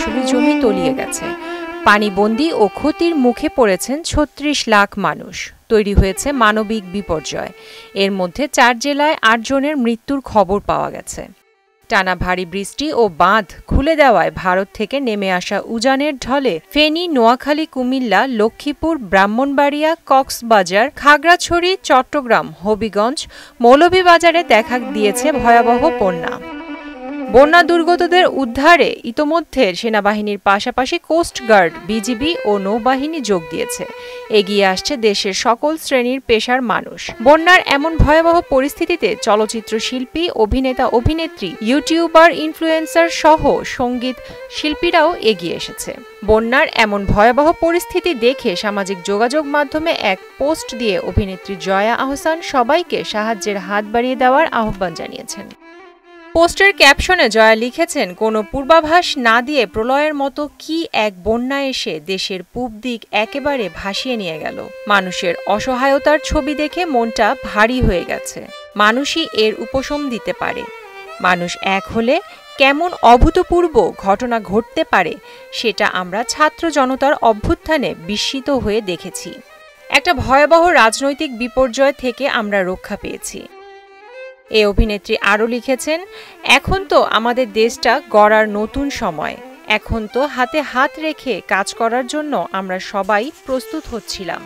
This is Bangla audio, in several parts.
ফসলি জমি তলিয়ে গেছে। পানিবন্দী ও ক্ষতির মুখে পড়েছেন ৩৬ লাখ মানুষ। তৈরি হয়েছে মানবিক বিপর্যয়। এর মধ্যে ৪ জেলায় ৮ জনের মৃত্যুর খবর পাওয়া গেছে। টানা ভারী বৃষ্টি ও বাঁধ খুলে দেওয়ায় ভারত থেকে নেমে আসা উজানের ঢলে ফেনী, নোয়াখালী, কুমিল্লা, লক্ষ্মীপুর, ব্রাহ্মণবাড়িয়া, কক্সবাজার, খাগড়াছড়ি, চট্টগ্রাম, হবিগঞ্জ, মৌলভীবাজারে দেখা দিয়েছে ভয়াবহ বন্যা। বন্যা দুর্গতদের উদ্ধারে ইতোমধ্যে সেনাবাহিনীর পাশাপাশি কোস্টগার্ড, বিজিবি ও নৌবাহিনী যোগ দিয়েছে। এগিয়ে আসছে দেশের সকল শ্রেণীর পেশার মানুষ। বন্যার এমন ভয়াবহ পরিস্থিতিতে চলচ্চিত্র শিল্পী, অভিনেতা, অভিনেত্রী, ইউটিউবার, ইনফ্লুয়েন্সার সহ সঙ্গীত শিল্পীরাও এগিয়ে এসেছে। বন্যার এমন ভয়াবহ পরিস্থিতি দেখে সামাজিক যোগাযোগ মাধ্যমে এক পোস্ট দিয়ে অভিনেত্রী জয়া আহসান সবাইকে সাহায্যের হাত বাড়িয়ে দেওয়ার আহ্বান জানিয়েছেন। পোস্টের ক্যাপশনে জয়া লিখেছেন, কোনো পূর্বাভাস না দিয়ে প্রলয়ের মতো কি এক বন্যা এসে দেশের পূব দিক একেবারে ভাসিয়ে নিয়ে গেল। মানুষের অসহায়তার ছবি দেখে মনটা ভারী হয়ে গেছে। মানুষই এর উপশম দিতে পারে। মানুষ এক হলে কেমন অভূতপূর্ব ঘটনা ঘটতে পারে সেটা আমরা ছাত্র জনতার অভ্যুত্থানে বিস্মিত হয়ে দেখেছি। একটা ভয়াবহ রাজনৈতিক বিপর্যয় থেকে আমরা রক্ষা পেয়েছি। এই অভিনেত্রী আরও লিখেছেন, এখন তো আমাদের দেশটা গড়ার নতুন সময়। এখন তো হাতে হাত রেখে কাজ করার জন্য আমরা সবাই প্রস্তুত হচ্ছিলাম।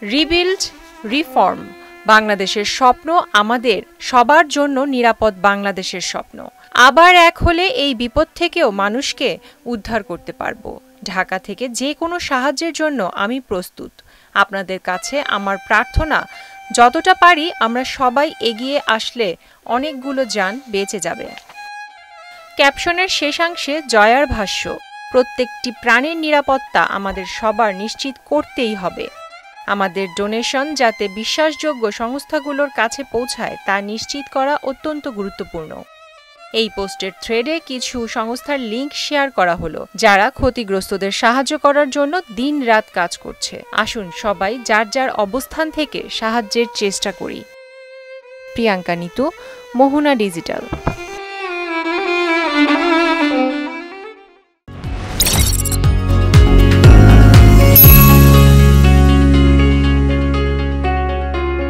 রিবিল্ড, রিফর্ম, বাংলাদেশের স্বপ্ন আমাদের সবার জন্য নিরাপদ বাংলাদেশের স্বপ্ন। আবার এক হলে এই বিপদ থেকেও মানুষকে উদ্ধার করতে পারব। ঢাকা থেকে যে কোনো সাহায্যের জন্য আমি প্রস্তুত। আপনাদের কাছে আমার প্রার্থনা, যতটা পারি আমরা সবাই এগিয়ে আসলে অনেকগুলো জান বেঁচে যাবে। ক্যাপশনের শেষাংশে জয়ার ভাষ্য, প্রত্যেকটি প্রাণের নিরাপত্তা আমাদের সবার নিশ্চিত করতেই হবে। আমাদের ডোনেশন যাতে বিশ্বাসযোগ্য সংস্থাগুলোর কাছে পৌঁছায় তা নিশ্চিত করা অত্যন্ত গুরুত্বপূর্ণ। এই পোস্টের থ্রেডে কিছু সংস্থার লিংক শেয়ার করা হলো, যারা ক্ষতিগ্রস্তদের সাহায্য করার জন্য দিন-রাত কাজ করছে। আসুন সবাই যার যার অবস্থান থেকে সাহায্যের চেষ্টা করি। প্রিয়াঙ্কা নিতু, মোহনা ডিজিটাল।